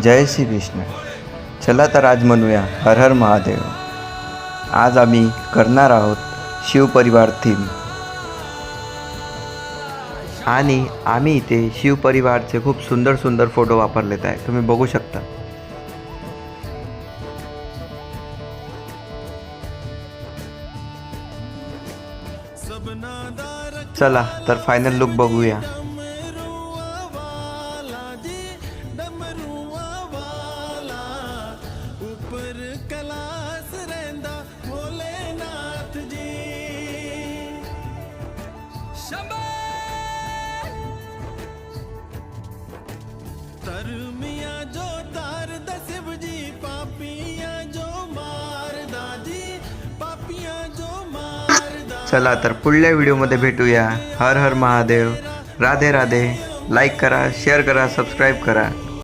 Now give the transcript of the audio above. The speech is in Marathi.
जय श्री कृष्ण. चला तर आज म्हणूया हर हर महादेव. आज आम्ही करणार आहोत शिवपरिवार थीम आणि आम्ही इथे शिवपरिवारचे खूप सुंदर सुंदर फोटो वापरलेत आहे, तुम्ही बघू शकता. चला तर फायनल लुक बघूया. चला तर पुढल्या व्हिडिओमध्ये भेटूया. हर हर महादेव. राधे राधे. लाईक करा, शेअर करा, सबस्क्राईब करा.